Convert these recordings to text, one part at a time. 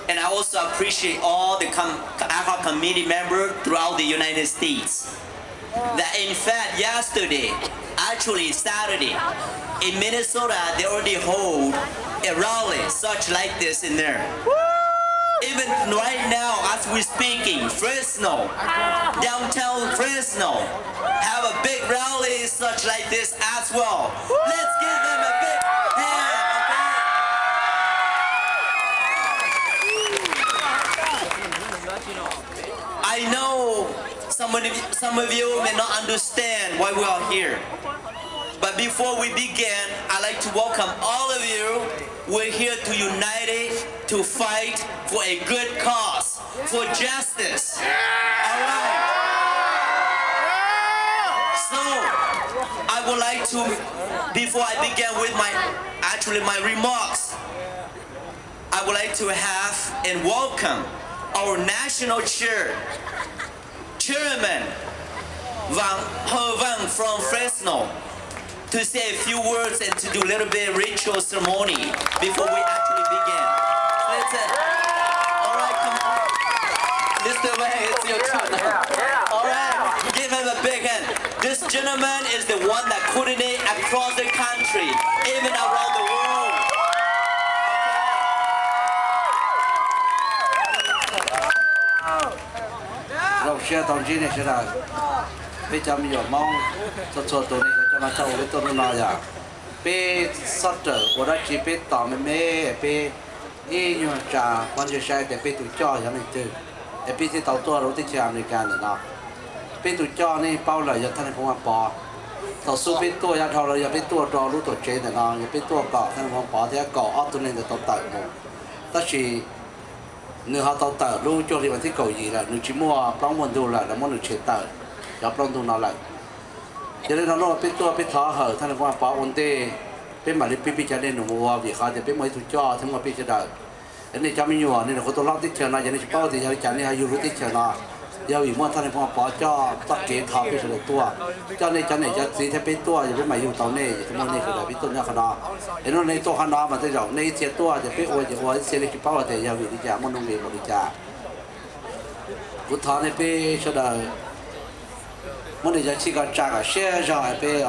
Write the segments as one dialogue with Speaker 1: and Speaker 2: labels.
Speaker 1: And I also appreciate all the ACOP community members throughout the United States. That in fact, yesterday, actually Saturday, in Minnesota, they already hold a rally such like this in there. Even right now, as we're speaking, Fresno, downtown Fresno, have a big rally such like this as well. Let's give them a big hand. I know some of you may not understand why we are here. But before we begin, I'd like to welcome all of you. We're here to unite, to fight for a good cause, for justice. All right. So, I would like to, before I begin with my remarks, I would like to have and welcome our national chairman, Van from Fresno, to say a few words and to do a little bit of ritual ceremony before we actually begin. Let's all right, come on. Mr. Wang, it's your turn now. All right, give him a big hand. This gentleman is the one that coordinates across the country, even around the world.
Speaker 2: Rồi xe tàu chi này sẽ là bây giờ mình mong cho tụi này cho nó cháu với tụi nó nói à bây sắp trở của đó chỉ bây tàu mình mê bây đi nhiều trà quan trọng sai để bây tụi cho cho mình từ để bây thì tàu tua rồi thì chơi American nữa nó bây tụi cho này bao lời cho thằng không bỏ tàu số bây tua ra thầu rồi bây tua cho lúc tụi chơi nữa nó bây tua cọ thằng không bỏ thì cọ ớt tụi này để tàu tàu một tất chỉ nếu họ tàu tàu lúc cho thì mình thích cầu gì là nếu chỉ mua plong một đô là muốn được chơi tàu cho plong đô nào lại cho nên nó nói biết tua biết thọ hở thằng không bỏ ổn tê biết mà đi biết cho nên nó mua vì họ thì biết mấy tụi cho thằng mà biết cho đời cái này cho mình nhiều nên là có tụi lót tích chờ nó cho nên chỉ bao thì cho chẳng nên hay du tích chờ nó giờ vì mua thằng không bỏ cho tất kế thọ biết cho được tua cho nên cho gì theo biết tua thì biết mày dùng tàu này thì mua này phải biết tua nhau khăn đó cái nó này tua khăn đó mà tới rồi này chia tua thì biết ôi xe này chỉ bao thì giờ vì đi trả mua nông nghiệp một đi trả cú thọ này biết cho đời muốn đi chỉ có trả cả xe rồi biết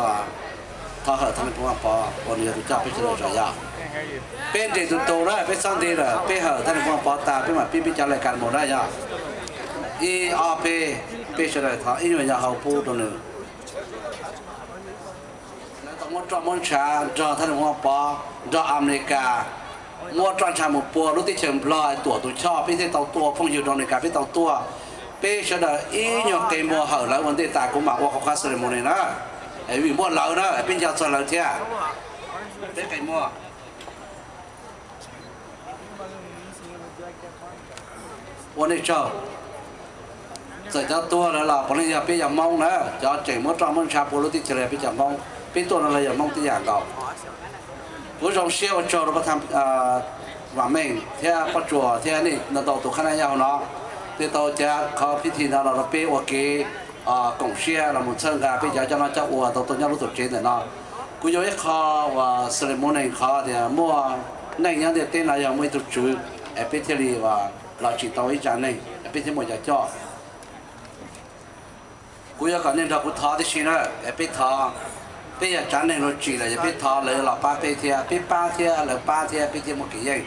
Speaker 2: thọ hở thằng không bỏ còn nhiều cho biết cho được rồi bên để tụi tôi đó bên sang đây là bên hở thằng không bỏ ta bên mà bên trả lại cán một đó ya i a p bên cho lại thọ in về nhà hậu phụ đồ nữa mua trọ mua trà trọ thằng không bỏ trọ America mua trọ trà một bùa lúc tí chừng lòi tuổi tụi cho bên thế tàu tua phong nhiều đồ này cả bên tàu tua bên cho lại i nhiều cái mua hở lại vấn đề ta cũng mặc qua khó khăn xử lý một này đó vì mua lợn đó bên nhà cho lợn thế bên cái muaวันนี้เจ้าเสร็จแล้วตัวแล้วเราพอนี้จะไปอย่างมองนะจะเจ๋งมั่วจอมมั่วชาปูรุติเฉลี่ยไปอย่างมองเป็นตัวอะไรอย่างมองที่อย่างเก่าผู้ชมเชี่ยวโจเราก็ทำหวังเม่งเที่ยประจวบเที่ยนี่เราต่อตัวขนาดยาวเนาะที่ต่อจะเขาพิธีเราเราไปโอเคกงเชี่ยเราหมุนเชิงกันไปจะจะมาจะอวดตัวนี้รู้ตัวเจนเนาะกูยกให้เขาว่าเสร็จมั่วในเขาเนี่ยมั่วในอย่างเดียวเต้นอะไรอย่างไม่ถูกจุดไปเที่ยวว่าเราchỉ tao ý chán này, bên trên một nhà cho, cú giờ còn nên là cú tháo thì xin nữa, bên tháo, bên nhà chán này nó chỉ là bên tháo lấy là ba thia là ba thia bên trên một cái gì,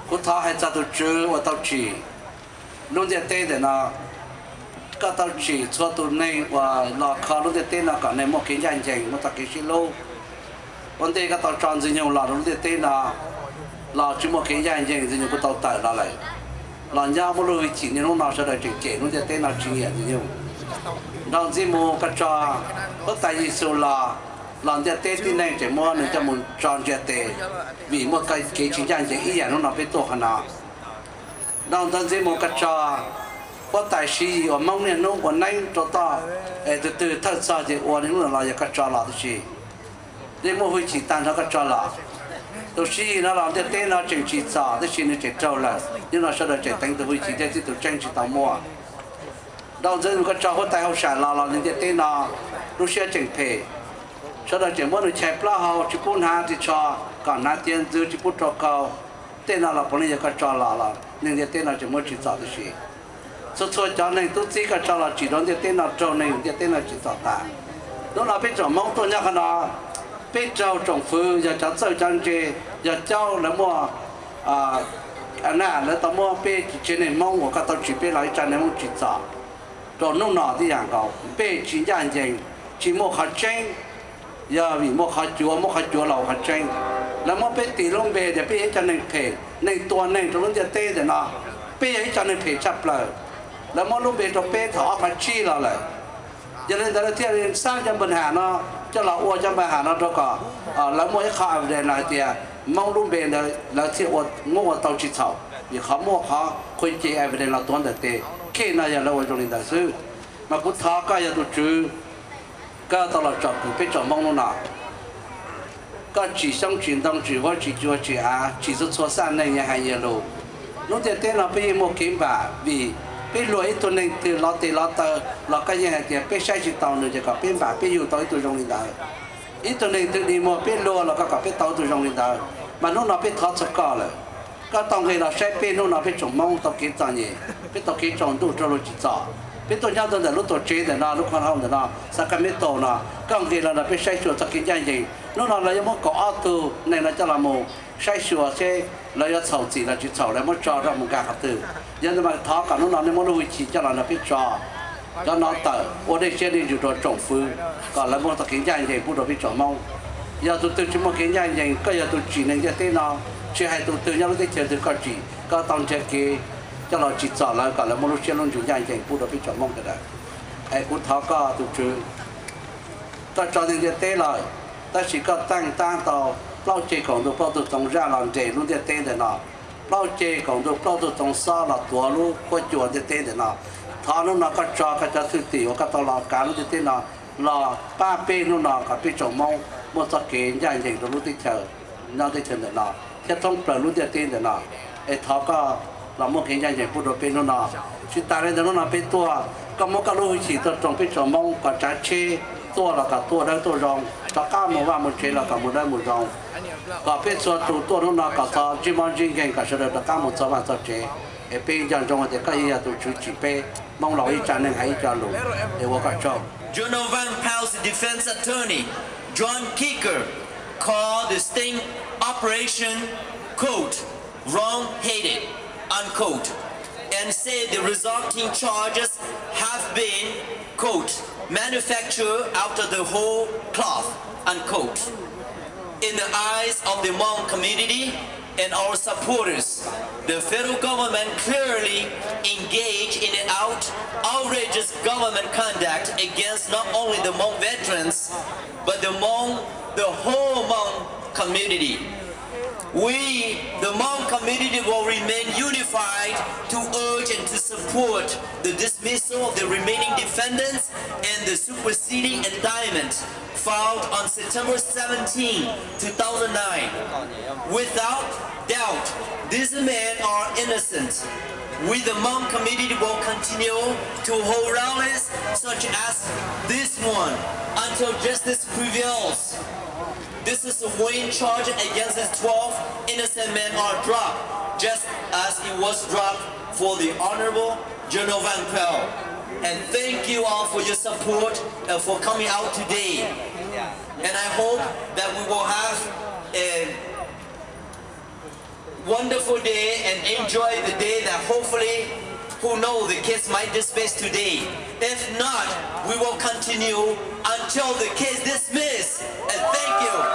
Speaker 2: cú tháo hay cho tôi chơi và tao chỉ, lúc giờ tên thì nó, cái tao chỉ cho tôi này và nó khó lúc giờ tên nó còn này một cái gì một cái gì lâu, vấn đề cái tao chọn gì nhiều là lúc giờ tên là là chỉ một cái dạng gì thì những cái tàu tải là lại là nhau một lối chỉ những lúc nào sẽ đợi chỉnh chế nó sẽ tên nào chỉnh hiện gì nhiều đó chỉ một cái trò có tại vì số là làm cho tếtที่ này chỉ mua nên cho một tròn chè tệ vì một cái chính dạng gì ý dạng nó nào biết tổ khả nào đó chỉ một cái trò có tại gì ở mong nên nó còn nhanh cho ta từ từ thật sự thì ở những là cái trò là gì để một hồi chỉ tan ra cái trò là tôi chỉ nó làm cho tên nó chỉnh chỉ rõ, tôi chỉ nó chỉ trâu là, nhưng nó sau đó chỉ đánh từ vị trí để tôi tranh chỉ tao mua. Đầu tiên có cho hốt tay hậu sản là làm những tên nó, lúc xưa chỉnh thể, sau đó chỉ muốn được chép lá hậu, chỉ muốn hà thì cho, còn nát tiền dư chỉ muốn cho cầu, tên nào là bọn này cái trò là nên cái tên nào chỉ muốn chỉ tạo được gì số cho nên tôi chỉ cái trò là chỉ đón cái tên nào trâu nên cái tên nào chỉ tạo ta đó là bây giờ mong tôi nhắc nó bây giờ trồng phơi giờ cháu chơi trang trí giờ cháu là mua anh nào là tao mua bây chỉ nên mong của các tao chỉ bây lại trang nên mong chỉ tạo rồi lúc nào thì hàng cầu bây chỉ dạng gì chỉ mua hạt tranh giờ vì mua hạt chúa lẩu hạt tranh là mua bây tỷ lông về để bây cho nên thể nên tua nên cho nó tê để nó bây ấy cho nên thể chập lời là mua lúc về cho bây thọ hạt chi là lại cho nên là thiên sang cho bên hà nó cho là uo cho bên hà nó cho cả là mua cái khai về này thì mong lúc về là thiên uo mua tàu chỉ thảo vì họ mua họ khuyên chị em về là tuần để tê khi nào giờ là uo trong linh đại sư mà cũng thọ cái giờ tụi chú cái tao là chọn cũng biết chọn mong lúc nào cái chỉ xong chuyển động chỉ có chỉ cho chỉ chỉ số sang này nhà hàng nhà lô lúc thì tên là bây mua kiếm bà vì bây lối tuần này từ lót tờ lót cái nhà hàng thì bây sai chỉ tàu nữa chỉ có bên bà bây yêu tới tụi trong linh đạo ít tuần này từ đi mua bên lô là có bên tàu tụi trong linh đạo mà nó nói bên thoát sọc rồi cái tàu này là sai bên nó nói bên trồng mông tàu kiếm tàu nhỉ bên tàu kiếm trồng đủ cho nó chỉ tàu bên tôi nhau tôi là lúc tôi chế để nó lúc con hông để nó Sacramento nó còn kia là bên sai chuột tàu kiếm dạng gì nó là giống có auto này là cho là một sai chuột xe là do sầu chỉ là chỉ sầu là muốn cho ra một cái hạt từ nhưng mà tháo cả nó nên muốn nuôi chỉ cho là biết cho nó tờ ở đây trên đây rồi trồng phư còn là muốn tao kiến dạng gì cũng được biết trồng mông giờ tôi chỉ muốn kiến dạng gì cái giờ tôi chỉ nên cái tên nó chỉ hay tôi tự nhau nó chơi từ cái chỉ có tông chơi kia cho nó chỉ sầu là còn là muốn nuôi trên luôn chủ dạng gì cũng được biết trồng mông cái đấy ai cũng tháo cả tôi chưa ta cho nên cái tên là ta chỉ có tăng tàu bao chế còn được bao nhiêu trong ra làm gì luôn cái tên để nó bao chế còn được bao nhiêu trong sao là tua luôn có chuột cái tên để nó thà nó có cho cái thứ tỷ hoặc cái tàu là cá luôn cái tên nó là ba bên nó có biết trồng mông một số kiện dạng gì rồi luôn cái chờ nó cái chờ để nó cái thông bờ luôn cái tên để nó ai thà có là một cái dạng gì cũng được bên nó chỉ ta đây nó bên tua có một cái lối chỉ tập trồng biết trồng mông có trái chế tua là cả tua đó tua rong tất cả một chế là cả một đây một rong có biết số tua nó cả sao chỉ mong riêng cái cả số tất cả một số vạn số chế để bên trong trong thì cái gì tụi chú chỉ bên mong lỗi trả nên hãy trả lỗi để vô cả cho
Speaker 1: Donovan Powell's defense attorney John Kicker called the sting operation quote wrong-headed unquote and said the resulting charges have been quote manufactured out of the whole cloth unquote. In the eyes of the Hmong community and our supporters, the federal government clearly engaged in an outrageous government conduct against not only the Hmong veterans, but the whole Hmong community. We, the Hmong community, will remain unified to urge and to support the dismissal of the remaining defendants and the superseding indictment filed on September 17, 2009. Without doubt, these men are innocent. We, the Hmong community, will continue to hold rallies such as this one until justice prevails. This is when charges against these 12 innocent men are dropped, just as it was dropped for the Honorable Donovan Powell. And thank you all for your support and for coming out today. And I hope that we will have a wonderful day and enjoy the day that hopefully, who knows, the case might dismiss today. If not, we will continue until the case dismissed. And thank you.